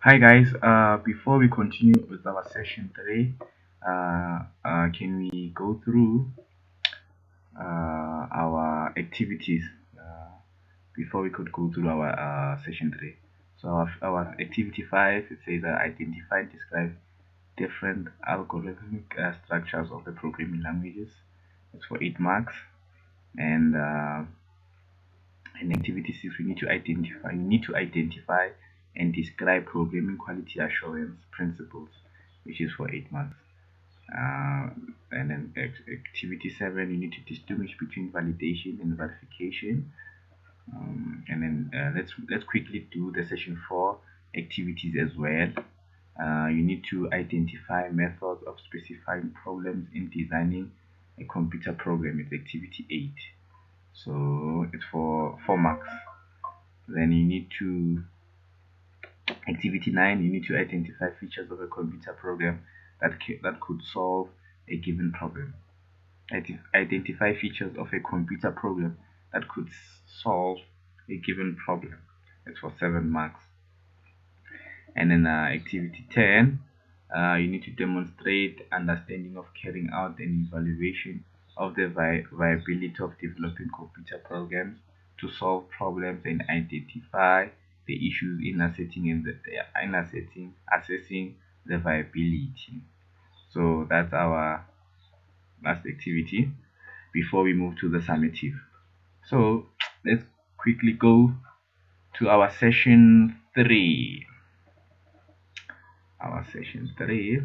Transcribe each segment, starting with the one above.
Hi guys, before we continue with our session today, can we go through our activities before we could go through our session today? So our activity 5, it says identify and describe different algorithmic structures of the programming languages. It's for 8 marks. And in activity 6, we need to identify and describe programming quality assurance principles, which is for 8 marks. Uh, and then activity 7, you need to distinguish between validation and verification. And then let's quickly do the session 4 activities as well. You need to identify methods of specifying problems in designing a computer program. It's activity 8, so it's for 4 marks. Then you need to activity 9, you need to identify features of a computer program that could solve a given problem. Identify features of a computer program that could solve a given problem. It's for 7 marks. And then activity 10, you need to demonstrate understanding of carrying out an evaluation of the viability of developing computer programs to solve problems and identify the issues in assessing the viability. So that's our last activity before we move to the summative. So let's quickly go to our session 3. Our session 3.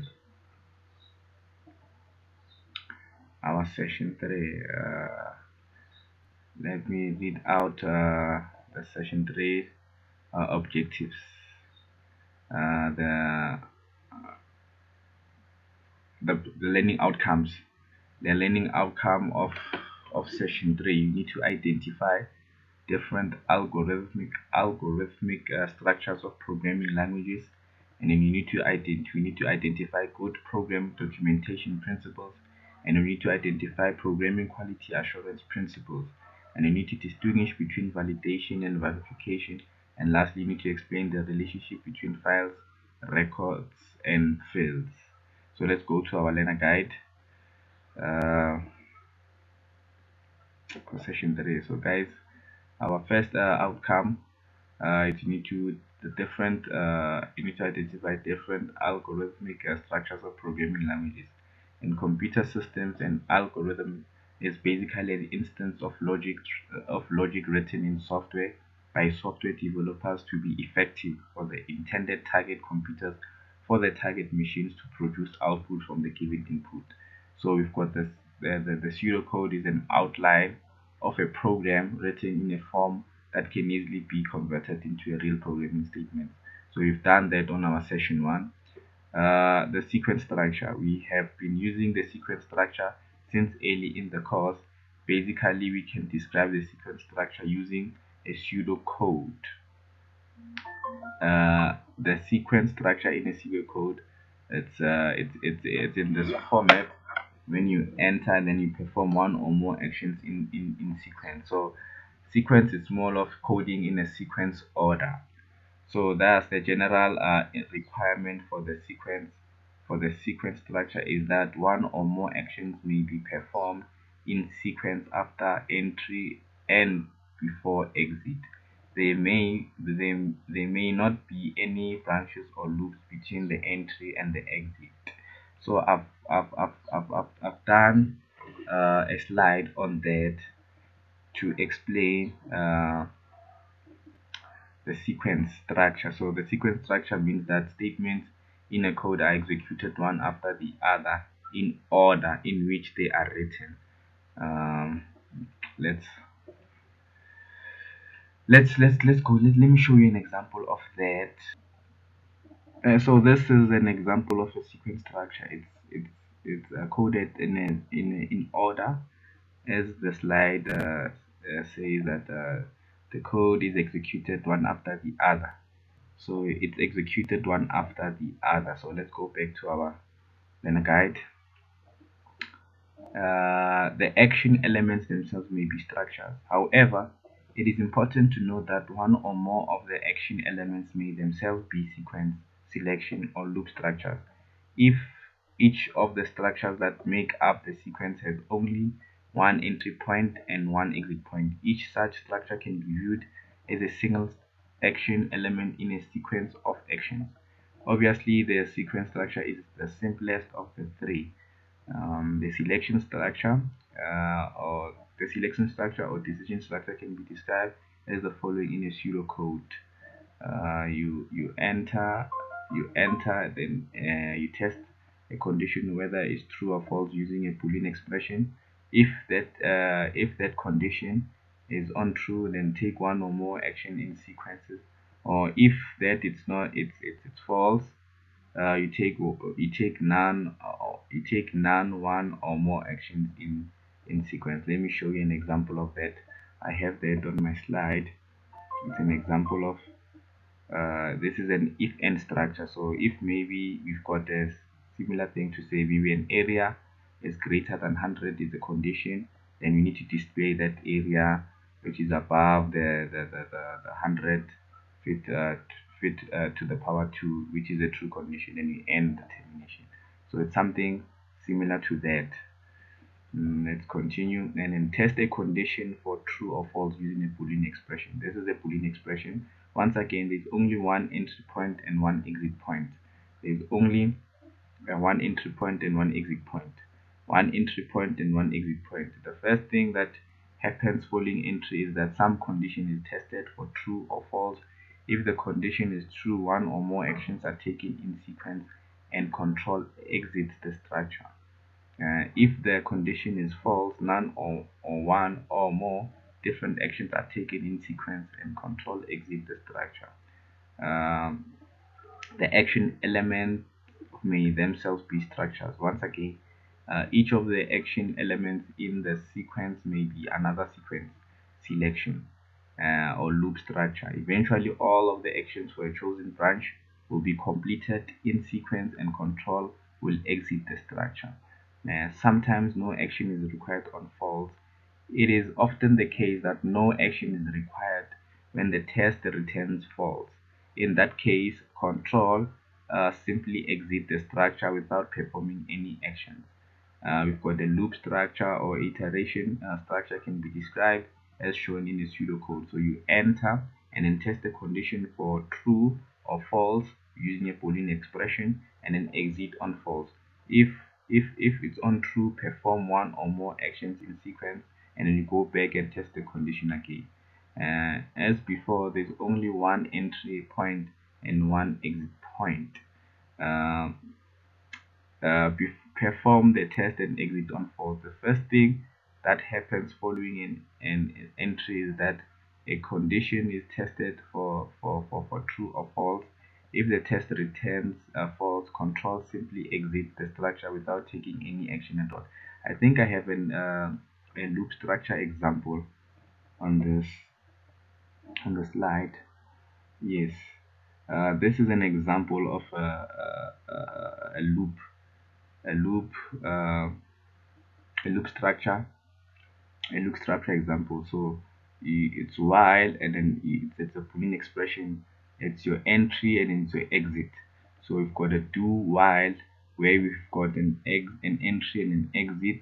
Let me read out the session 3 objectives. The learning outcomes. The learning outcome of session 3. You need to identify different algorithmic structures of programming languages, and then we need to identify good program documentation principles, and we need to identify programming quality assurance principles, and we need to distinguish between validation and verification, and lastly you need to explain the relationship between files, records, and fields. So let's go to our learner guide for session 3. So guys, our first outcome is you need to identify different algorithmic structures of programming languages. In computer systems, an algorithm is basically an instance of logic written in software by software developers to be effective for the intended target computers, for the target machines to produce output from the given input. So we've got this the pseudocode is an outline of a program written in a form that can easily be converted into a real programming statement. So we've done that on our session 1. The sequence structure, we have been using the sequence structure since early in the course. Basically we can describe the sequence structure using a pseudocode. The sequence structure in a pseudocode, it's in this format. When you enter, then you perform one or more actions in sequence. So sequence is more of coding in a sequence order. So that's the general requirement for the sequence structure, is that one or more actions may be performed in sequence after entry and before exit. There may not be any branches or loops between the entry and the exit. So I've done a slide on that to explain the sequence structure. So the sequence structure means that statements in a code are executed one after the other in order in which they are written. Let's go. Let me show you an example of that. So this is an example of a sequence structure. It's coded in order, as the slide says that the code is executed one after the other. So it's executed one after the other. So let's go back to our learner guide. The action elements themselves may be structures. However, It is important to note that one or more of the action elements may themselves be sequence, selection, or loop structures. If each of the structures that make up the sequence has only one entry point and one exit point, each such structure can be viewed as a single action element in a sequence of actions. Obviously, the sequence structure is the simplest of the three. The selection structure or the selection structure or decision structure can be described as the following in a pseudocode. You enter, then you test a condition whether it's true or false using a Boolean expression. If that condition is untrue, then take one or more action in sequences, or if that it's not, it's false, you take none, one or more actions in sequence. Let me show you an example of that. I have that on my slide. It's an example of this is an if and structure. So if maybe we've got a similar thing to say, maybe an area is greater than 100 is a condition, then we need to display that area which is above the 100 fit to the power 2, which is a true condition, and we end the termination. So it's something similar to that. Let's continue and then test a condition for true or false using a Boolean expression. This is a Boolean expression. Once again, there's only one entry point and one exit point. There's only one entry point and one exit point. One entry point and one exit point. The first thing that happens following entry is that some condition is tested for true or false. If the condition is true, one or more actions are taken in sequence and control exits the structure. If the condition is false, none or one or more different actions are taken in sequence and control exit the structure. The action elements may themselves be structures. Once again, each of the action elements in the sequence may be another sequence, selection, or loop structure. Eventually, all of the actions for a chosen branch will be completed in sequence and control will exit the structure. Sometimes no action is required on false. It is often the case that no action is required when the test returns false. In that case, control simply exit the structure without performing any actions. We've got the loop structure or iteration structure can be described as shown in the pseudocode. So you enter and then test the condition for true or false using a Boolean expression and then exit on false. If it's on true, perform one or more actions in sequence and then you go back and test the condition again. As before, there's only one entry point and one exit point. Perform the test and exit on false. The first thing that happens following an entry is that a condition is tested for true or false. If the test returns false, control simply exit the structure without taking any action at all. I think I have a loop structure example on the slide. Yes, this is an example of a loop a loop uh, a loop structure example. So it's while and then it's a Boolean expression. It's your entry and then it's your exit. So we've got a do while where we've got an entry and an exit,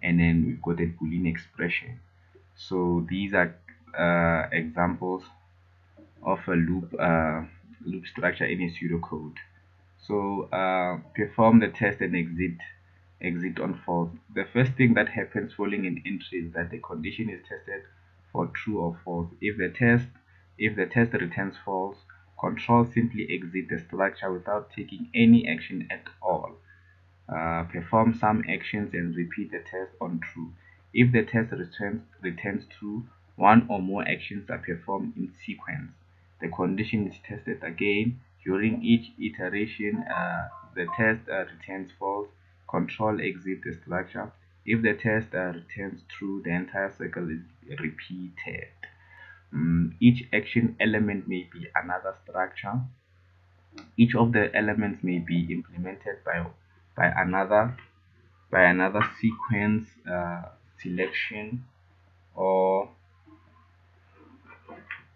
and then we've got a Boolean expression. So these are examples of a loop structure in a pseudocode. So perform the test and exit on false. The first thing that happens following an entry is that the condition is tested for true or false. If the test returns false, control simply exit the structure without taking any action at all. Perform some actions and repeat the test on true. If the test returns true, one or more actions are performed in sequence. The condition is tested again. During each iteration, the test returns false. Control exit the structure. If the test returns true, the entire cycle is repeated. Each action element may be another structure. Each of the elements may be implemented by another sequence, selection, or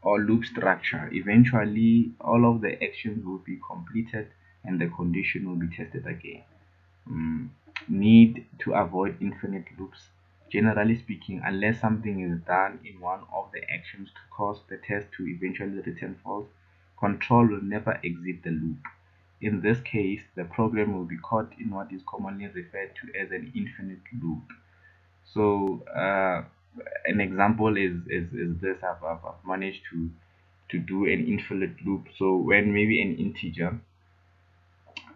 or loop structure. Eventually, all of the actions will be completed and the condition will be tested again. Mm, Need to avoid infinite loops. Generally speaking, unless something is done in one of the actions to cause the test to eventually return false, control will never exit the loop. In this case, the program will be caught in what is commonly referred to as an infinite loop. So, an example is this: I've managed to do an infinite loop. So when maybe an integer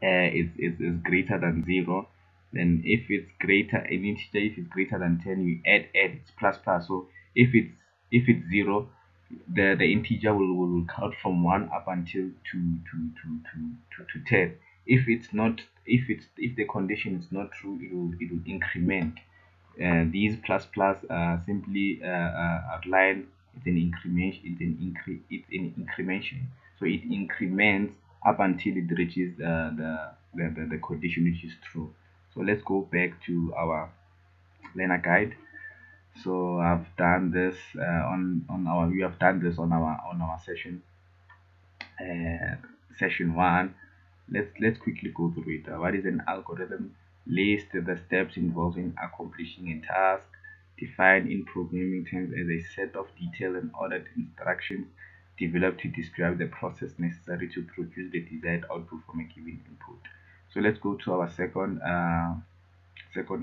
is greater than 0, then if it's greater an integer, if it's greater than 10, you add it's plus plus. So if it's 0, the integer will count from 1 up until to 10. If it's not, if the condition is not true, it will increment. These plus plus simply outline it's an increment, it's an incrementation. So it increments up until it reaches the condition which is true. So let's go back to our learner guide. So I've done this we have done this on our uh, session 1. Let's quickly go through it. What is an algorithm? List the steps involved in accomplishing a task. Defined in programming terms as a set of detailed and ordered instructions developed to describe the process necessary to produce the desired output from a given input. So let's go to our second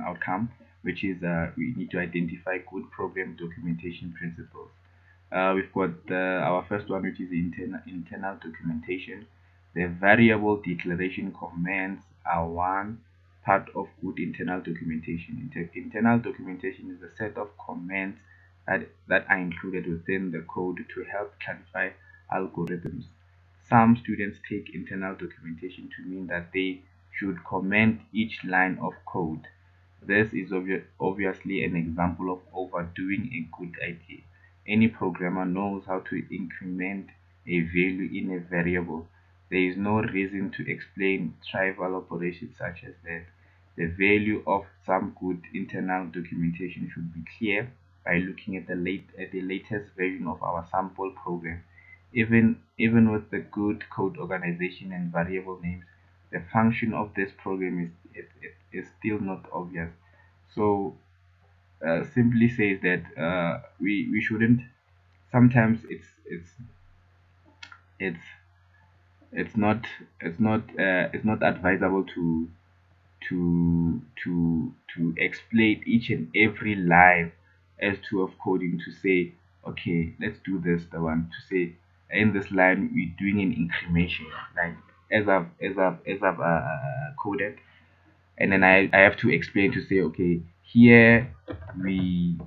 outcome, which is we need to identify good program documentation principles. We've got our first one, which is internal documentation. The variable declaration commands are one part of good internal documentation. Internal documentation is a set of commands that are included within the code to help clarify algorithms. Some students take internal documentation to mean that they should comment each line of code. This is obviously an example of overdoing a good idea. Any programmer knows how to increment a value in a variable. There is no reason to explain trivial operations such as that. The value of some good internal documentation should be clear by looking at the latest version of our sample program. Even with the good code organization and variable names, the function of this program is still not obvious. So simply says that we shouldn't. Sometimes it's it's not it's not advisable to explain each and every line as to of coding, to say, okay, let's do this, the one to say in this line we're doing an incrementation, like as I've coded, and then I have to explain to say, okay, here we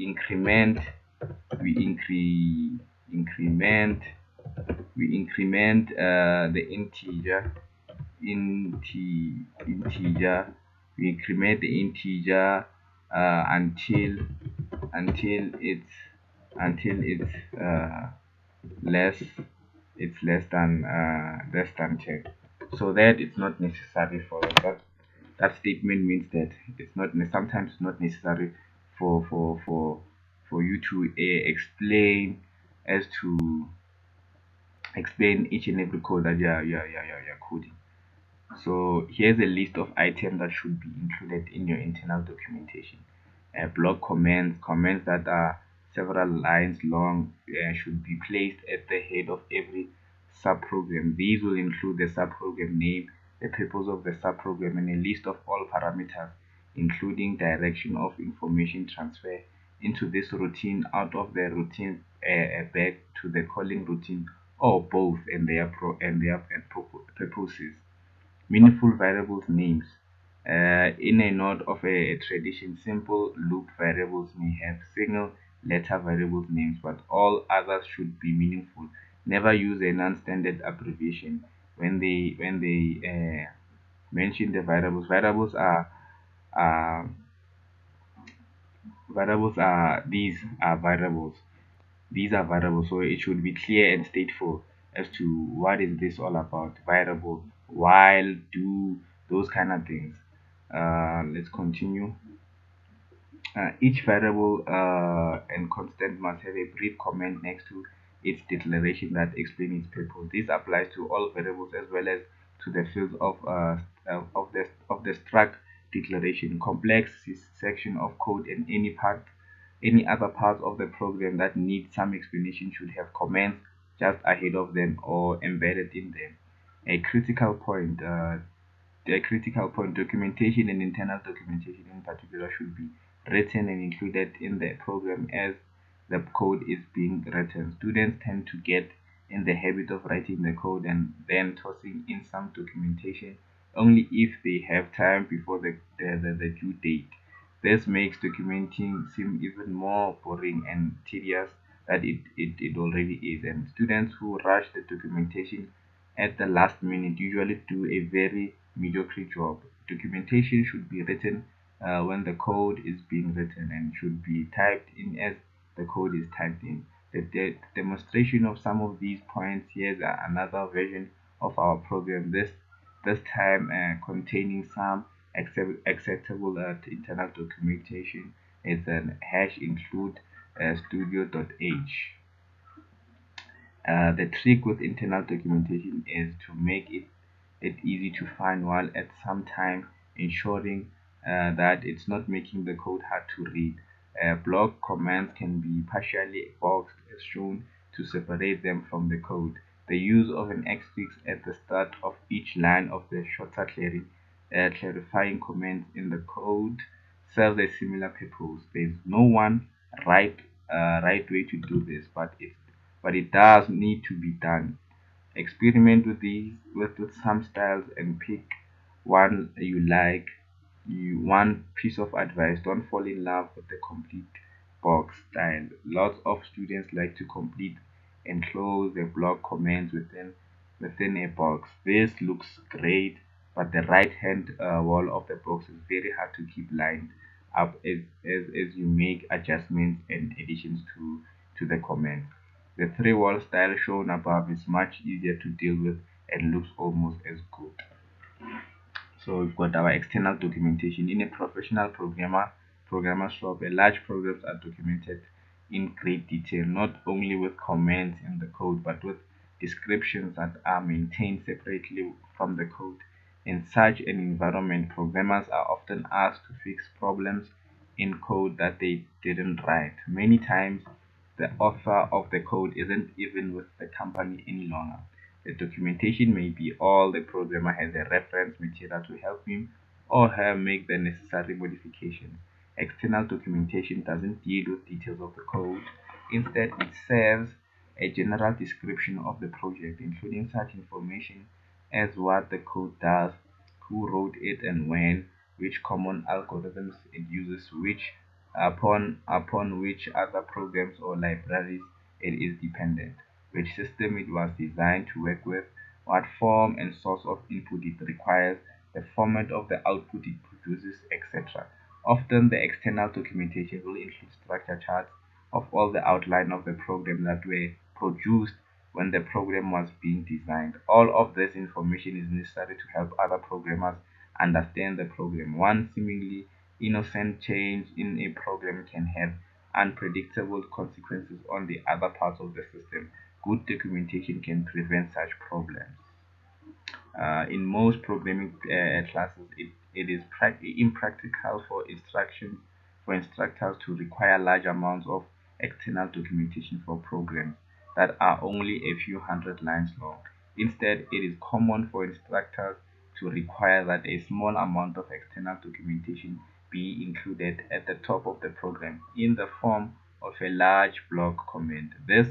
increment, we increment, the integer, we increment the integer until it's less less than 10. So that it's not necessary for that statement means that it's not sometimes not necessary for you to as to explain each and every code that you're coding. So here's a list of items that should be included in your internal documentation. Block comments that are several lines long should be placed at the head of every subprogram. These will include the subprogram name, the purpose of the subprogram, and a list of all parameters, including direction of information transfer into this routine, out of the routine back to the calling routine, or both, and their purposes. Meaningful variables names. In a node of a tradition, simple loop variables may have single letter variables names, but all others should be meaningful. Never use a non-standard abbreviation when they mention the variables. Uh, these are variables. These are variables, so it should be clear and stateful as to what is this all about. Variable, while, do, those kind of things. Let's continue. Each variable and constant must have a brief comment next to its declaration that explains its purpose. This applies to all variables as well as to the fields of the struct declaration. Complex section of code and any other parts of the program that need some explanation should have comments just ahead of them or embedded in them. A critical point. The critical point documentation and internal documentation in particular should be written and included in the program as the code is being written. Students tend to get in the habit of writing the code and then tossing in some documentation only if they have time before the due date. This makes documenting seem even more boring and tedious than it already is. And students who rush the documentation at the last minute usually do a very mediocre job. Documentation should be written when the code is being written and should be typed in as the code is typed in. The demonstration of some of these points. Here's another version of our program. This time containing some acceptable internal documentation. It's an hash include studio.h. The trick with internal documentation is to make it easy to find while at some time ensuring that it's not making the code hard to read. Block commands can be partially boxed as shown to separate them from the code. The use of an asterisk at the start of each line of the shorter clarifying comments in the code serves a similar purpose. There's no one right right way to do this, but it does need to be done. Experiment with with some styles and pick one you like. One piece of advice: don't fall in love with the complete box style. Lots of students like to complete and close the block comments within a box. This looks great, but the right hand wall of the box is very hard to keep lined up as you make adjustments and additions to the comments. The three wall style shown above is much easier to deal with and looks almost as good. So we've got our external documentation. In a professional programmer shop, large programs are documented in great detail, not only with comments in the code, but with descriptions that are maintained separately from the code. In such an environment, programmers are often asked to fix problems in code that they didn't write. Many times, the author of the code isn't even with the company any longer. The documentation may be all the programmer has a reference material to help him or her make the necessary modifications. External documentation doesn't deal with details of the code. Instead, it serves a general description of the project, including such information as what the code does, who wrote it and when, which common algorithms it uses, which upon which other programs or libraries it is dependent, which system it was designed to work with, what form and source of input it requires, the format of the output it produces, etc. Often the external documentation will include structure charts of all the outline of the program that were produced when the program was being designed. All of this information is necessary to help other programmers understand the program. One seemingly innocent change in a program can have unpredictable consequences on the other parts of the system. Good documentation can prevent such problems. In most programming classes, it is impractical for instructors to require large amounts of external documentation for programs that are only a few hundred lines long. Instead, it is common for instructors to require that a small amount of external documentation be included at the top of the program in the form of a large block comment. This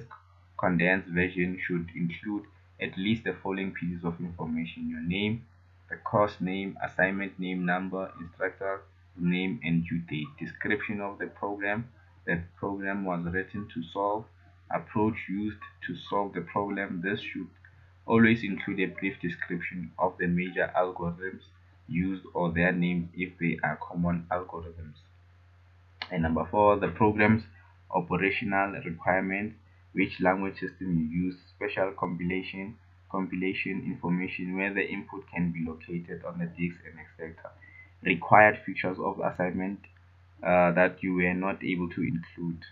condensed version should include at least the following pieces of information: your name, the course name, assignment name, number, instructor name, and due date, description of the program was written to solve, approach used to solve the problem. This should always include a brief description of the major algorithms used or their names if they are common algorithms. And number four, the program's operational requirements, which language system you use, special compilation information, where the input can be located on the disk, and etc. Required features of assignment that you were not able to include.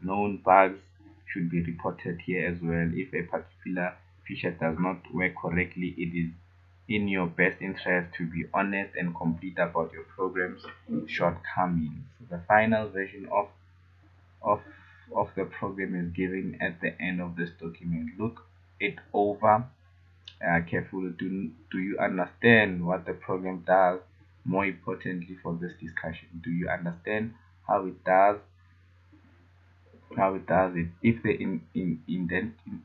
Known bugs should be reported here as well. If a particular feature does not work correctly, it is in your best interest to be honest and complete about your program's shortcomings. The final version of of the program is given at the end of this document. Look it over carefully. Do you understand what the program does? More importantly for this discussion, do you understand how it does it? If the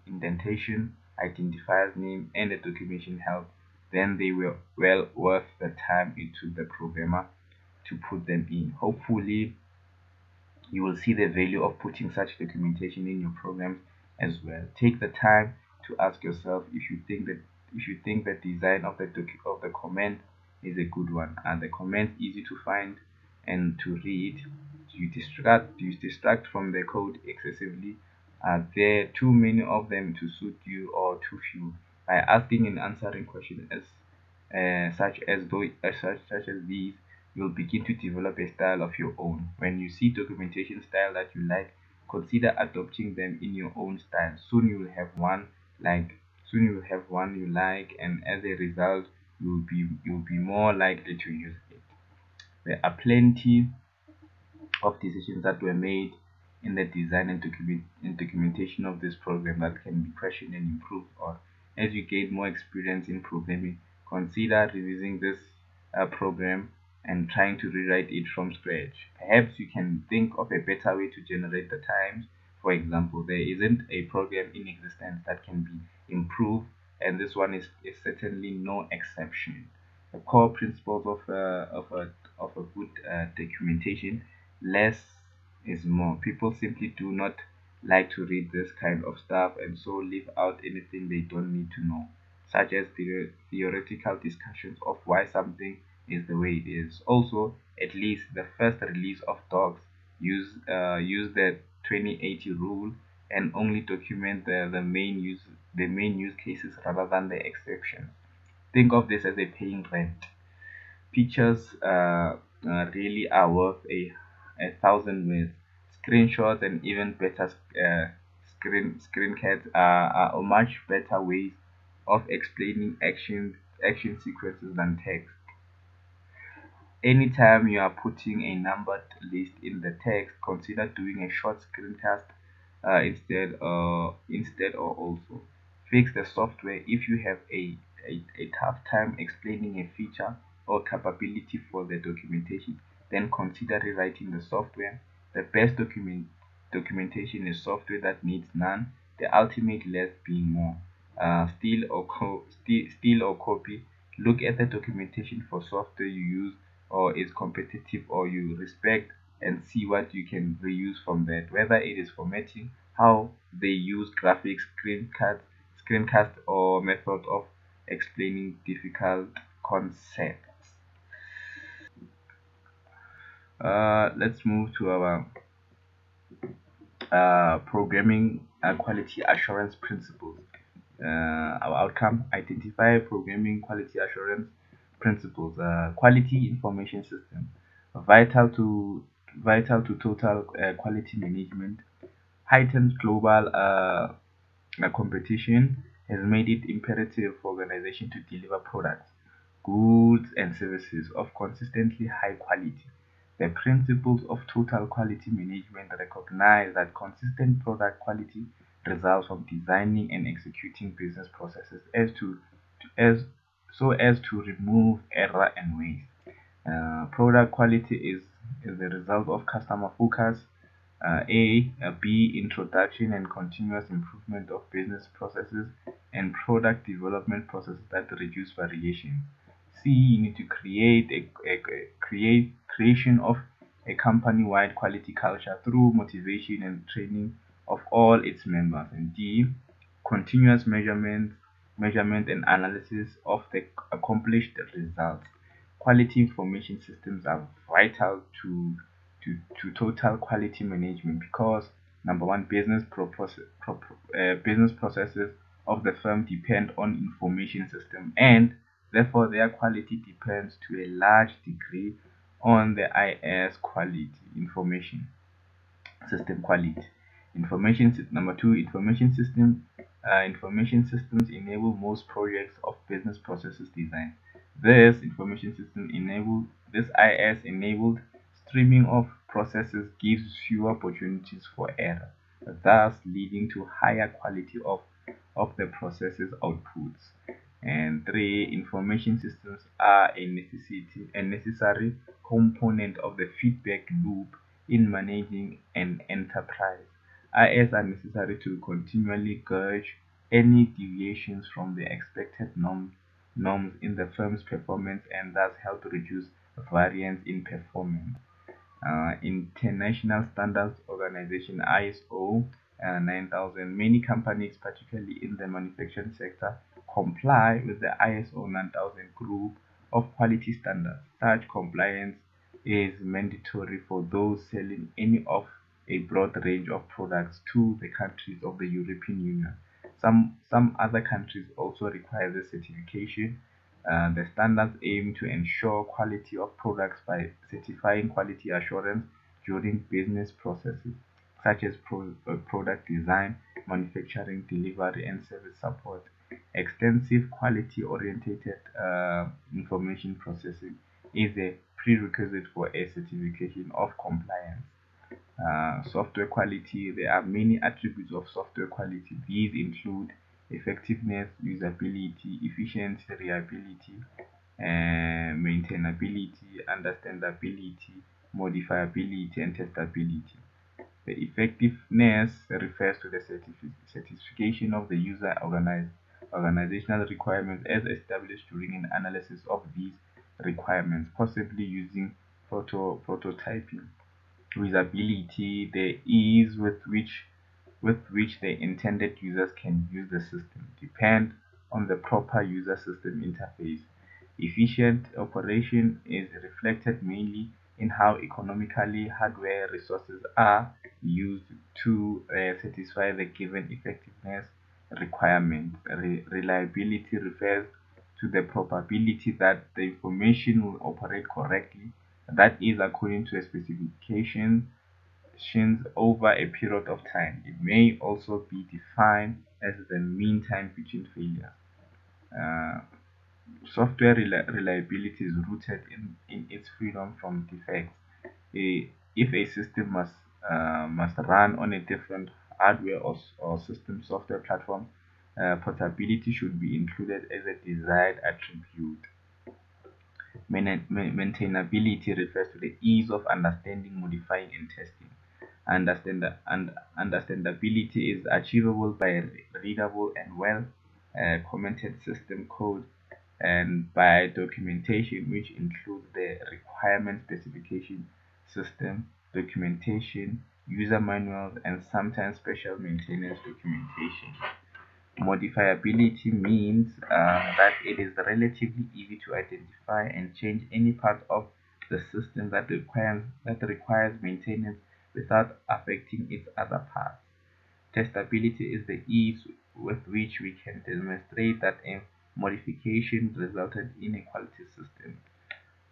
indentation, identifiers, name, and the documentation help, then they were well worth the time it took the programmer to put them in. Hopefully, you will see the value of putting such documentation in your programs as well. Take the time to ask yourself if you think the design of the comment is a good one. Are the comments easy to find and to read? Do you distract from the code excessively? Are there too many of them to suit you or too few? By asking and answering questions such as these, you'll begin to develop a style of your own. When you see documentation style that you like, consider adopting them in your own style. Soon you will have one you like, and as a result, you'll be more likely to use it. There are plenty of decisions that were made in the design and documentation of this program that can be questioned and improved on. As you gain more experience in programming, consider revising this program and trying to rewrite it from scratch. Perhaps you can think of a better way to generate the times. For example, there isn't a program in existence that can be improved, and this one is certainly no exception. The core principles of a good documentation: less is more. People simply do not like to read this kind of stuff and so leave out anything they don't need to know, such as the theoretical discussions of why something is the way it is. Also, at least the first release of docs use the 2080 rule and only document the main use cases rather than the exceptions. Think of this as a paying rent. Pictures really are worth a thousand words. Screenshots and even better screencaps are much better ways of explaining action sequences than text. Anytime you are putting a numbered list in the text, consider doing a short screencast instead, or also fix the software. If you have a tough time explaining a feature or capability for the documentation, then consider rewriting the software. The best documentation is software that needs none, the ultimate less being more. Steal or copy. Look at the documentation for software you use or is competitive or you respect, and see what you can reuse from that, whether it is formatting, how they use graphics, screencast, or method of explaining difficult concepts. Let's move to our programming quality assurance principles. Our outcome: identify programming quality assurance principles. Quality information system, vital to total quality management. Heightened global competition has made it imperative for organizations to deliver products, goods, and services of consistently high quality. The principles of total quality management recognize that consistent product quality results from designing and executing business processes as as to remove error and waste. Product quality is the result of customer focus, B, introduction and continuous improvement of business processes and product development processes that reduce variation. C, you need to creation of a company-wide quality culture through motivation and training of all its members. And D, continuous measurement and analysis of the accomplished results. Quality information systems are vital to total quality management because number one, business processes of the firm depend on information system, and therefore their quality depends to a large degree on the IS quality information system quality. Number two, information systems enable most projects of business processes design. This IS enabled streaming of processes gives fewer opportunities for error, thus leading to higher quality of the processes outputs. And three, information systems are a necessary component of the feedback loop in managing an enterprise. IS are necessary to continually gauge any deviations from the expected norms in the firm's performance and thus help reduce variance in performance. International Standards Organization ISO 9000. Many companies, particularly in the manufacturing sector, comply with the ISO 9000 group of quality standards. Such compliance is mandatory for those selling any of a broad range of products to the countries of the European Union. Some other countries also require this certification. The standards aim to ensure quality of products by certifying quality assurance during business processes such as product design, manufacturing, delivery, and service support. Extensive quality-oriented information processing is a prerequisite for a certification of compliance. Software quality. There are many attributes of software quality. These include effectiveness, usability, efficiency, reliability, maintainability, understandability, modifiability, and testability. The effectiveness refers to the certification of the organizational requirements as established during an analysis of these requirements, possibly using prototyping. Usability, the ease with which the intended users can use the system depend on the proper user system interface. Efficient operation is reflected mainly in how economically hardware resources are used to satisfy the given effectiveness requirement. Reliability refers to the probability that the information will operate correctly, that is, according to a specification over a period of time. It may also be defined as the mean time between failures. Uh, Software reliability is rooted in its freedom from defects. If a system must run on a different hardware or system software platform, portability should be included as a desired attribute. Maintainability refers to the ease of understanding, modifying, and testing. Understandability is achievable by readable and well commented system code and by documentation, which includes the requirement specification, system documentation, user manuals, and sometimes special maintenance documentation. Modifiability means that it is relatively easy to identify and change any part of the system that requires maintenance without affecting its other parts. Testability is the ease with which we can demonstrate that a modification resulted in a quality system.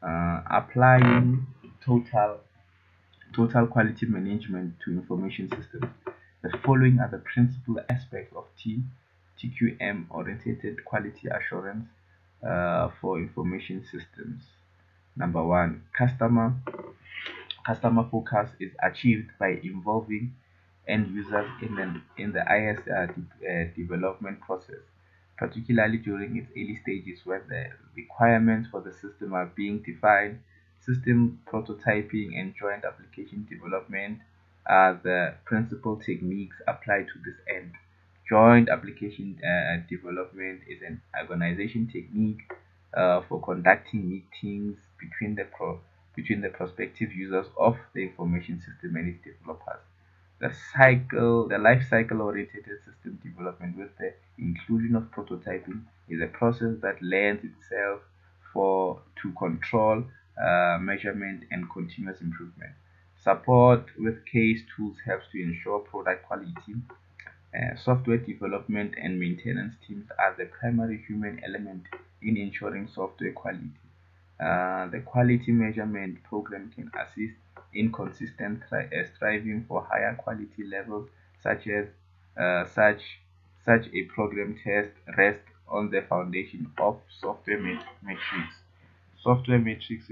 Applying total total quality management to information systems. The following are the principal aspects of TQM oriented quality assurance for information systems. Number one, customer focus is achieved by involving end users in the IS development process, particularly during its early stages where the requirements for the system are being defined. System prototyping and joint application development are the principal techniques applied to this end. Joint application development is an organization technique for conducting meetings between the prospective users of the information system and its developers. The life cycle oriented system development with the inclusion of prototyping is a process that lends itself for to control, measurement, and continuous improvement. Support with case tools helps to ensure product quality. Software development and maintenance teams are the primary human element in ensuring software quality. The quality measurement program can assist in consistent striving for higher quality levels, such as such a program test rests on the foundation of software metrics. Software metrics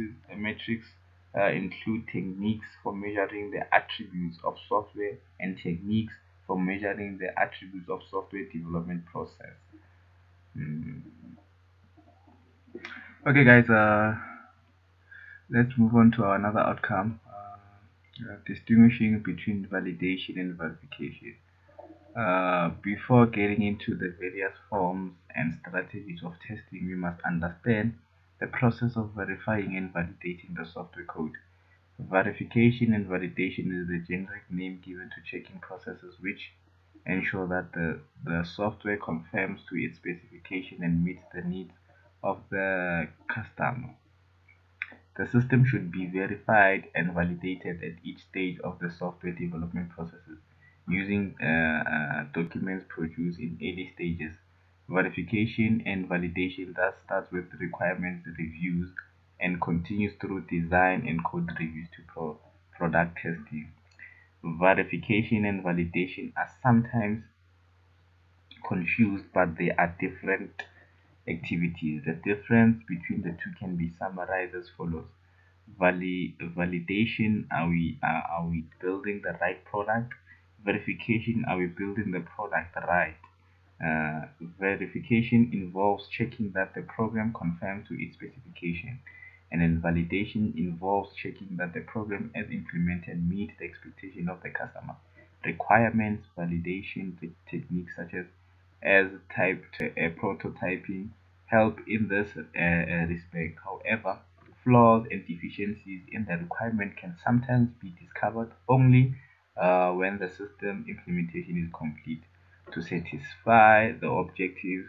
include techniques for measuring the attributes of software and techniques for measuring the attributes of software development process. Mm. Okay, guys. Let's move on to another outcome. Distinguishing between validation and verification. Before getting into the various forms and strategies of testing, we must understand the process of verifying and validating the software code. Verification and validation is the generic name given to checking processes which ensure that the software conforms to its specification and meets the needs of the customer. The system should be verified and validated at each stage of the software development processes using documents produced in early stages. Verification and validation thus starts with requirements reviews and continues through design and code reviews to product testing. Verification and validation are sometimes confused, but they are different activities. The difference between the two can be summarized as follows. Validation, are we building the right product? Verification, are we building the product right? Verification involves checking that the program conforms to its specification, and then validation involves checking that the program as implemented meets the expectation of the customer. Requirements validation techniques such as typed prototyping help in this respect. However, flaws and deficiencies in the requirement can sometimes be discovered only when the system implementation is complete. To satisfy the objectives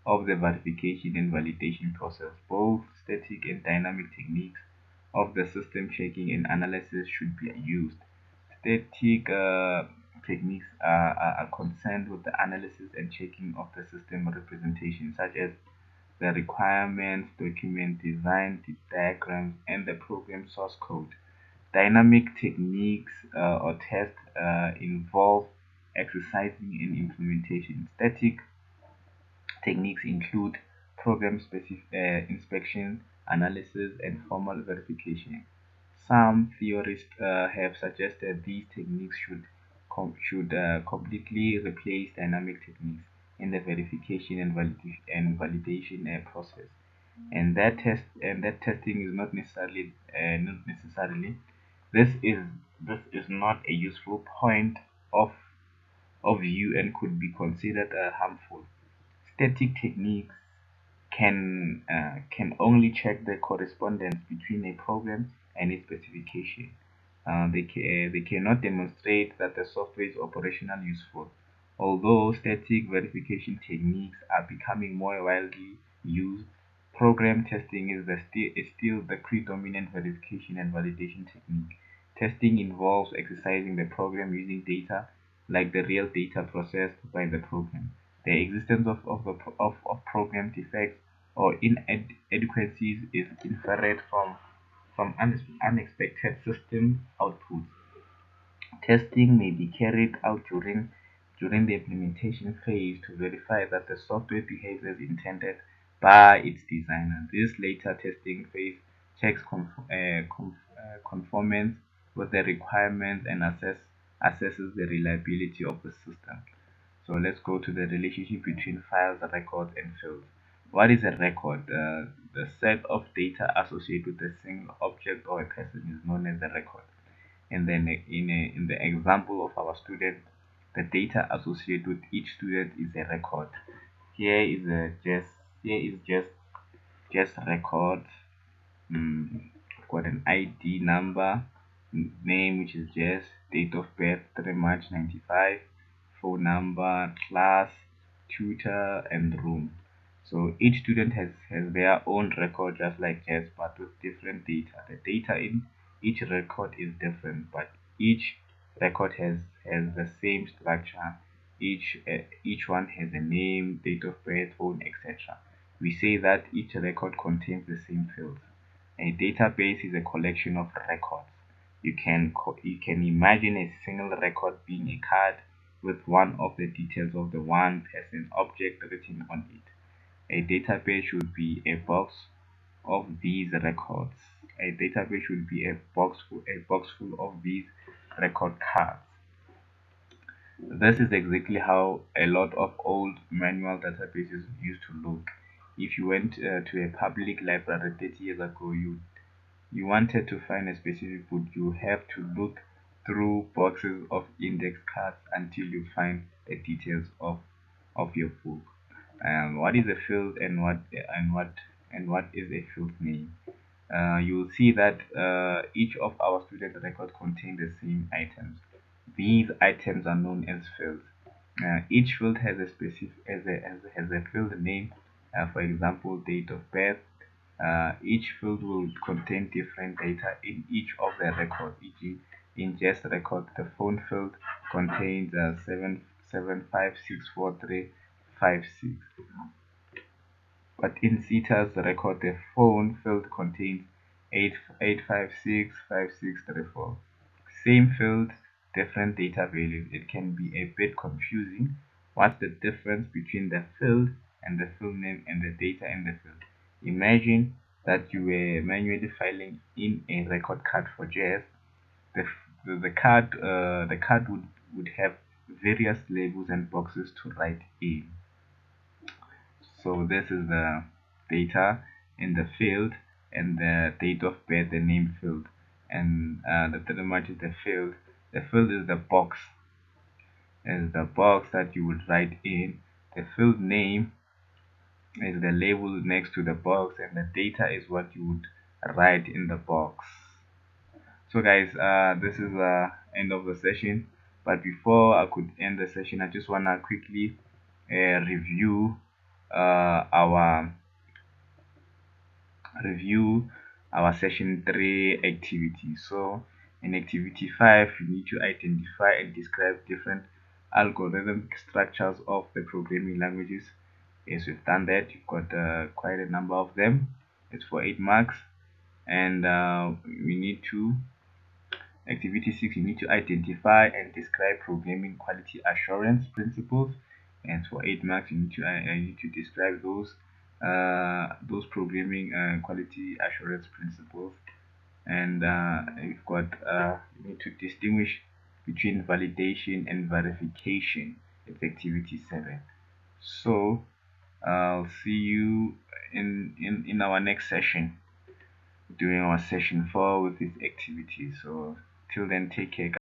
of the verification and validation process, both static and dynamic techniques of the system checking and analysis should be used. Static techniques are concerned with the analysis and checking of the system representation, such as the requirements, document design, the diagrams, and the program source code. Dynamic techniques or tests involve exercising and implementation. Static techniques include program-specific inspection, analysis, and formal verification. Some theorists have suggested these techniques should completely replace dynamic techniques in the verification and validation process, and that testing is not necessarily. This is this is not a useful point of view and could be considered harmful. Static techniques can only check the correspondence between a program and its specification. They cannot demonstrate that the software is operational useful. Although static verification techniques are becoming more widely used, program testing is still the predominant verification and validation technique. Testing involves exercising the program using data like the real data processed by the program. The existence of program defects or inadequacies is inferred from unexpected system outputs. Testing may be carried out during the implementation phase to verify that the software behaves as intended by its designer. This later testing phase checks conformance with the requirements and assesses the reliability of the system. So let's go to the relationship between files, records, and fields. What is a record? The set of data associated with a single object or a person is known as a record. And then in the example of our student, the data associated with each student is a record. Here is a just here is just record. I've got an ID number, name which is just date of birth 3 March 95, phone number, class, tutor, and room. So each student has their own record just like Jess, but with different data. The data in each record is different, but each record has the same structure. Each one has a name, date of birth, phone, etc. We say that each record contains the same fields. A database is a collection of records. You can imagine a single record being a card with one of the details of the one person object written on it. A database should be a box of these records. A database should be a box full of these record cards. This is exactly how a lot of old manual databases used to look. If you went to a public library 30 years ago, you wanted to find a specific book, you have to look through boxes of index cards until you find the details of your book. What is a field and what is a field name? You'll see that each of our student records contain the same items. These items are known as fields. Each field has a specific has a field name. For example, date of birth. Each field will contain different data in each of the records. E.g., in just record, the phone field contains 7756435 6. But in Zeta's record, the phone field contains 88565634. Same field, different data values. It can be a bit confusing. What's the difference between the field and the field name and the data in the field? Imagine that you were manually filing in a record card for jazz. The card would have various labels and boxes to write in. So this is the data in the field and the date of birth, the name field, and the third much is the field. The field is the box that you would write in. The field name is the label next to the box, and the data is what you would write in the box. So guys, this is the end of the session. But before I could end the session, I just wanna quickly review our session 3 activity. So in activity 5, you need to identify and describe different algorithmic structures of the programming languages. Yes, we've done that. You've got quite a number of them. It's for 8 marks. And we need to activity 6, you need to identify and describe programming quality assurance principles. And for 8 marks, you need to describe those programming quality assurance principles. And you've got you need to distinguish between validation and verification. It's activity 7. So I'll see you in our next session, doing our session 4 with this activity. So till then, take care.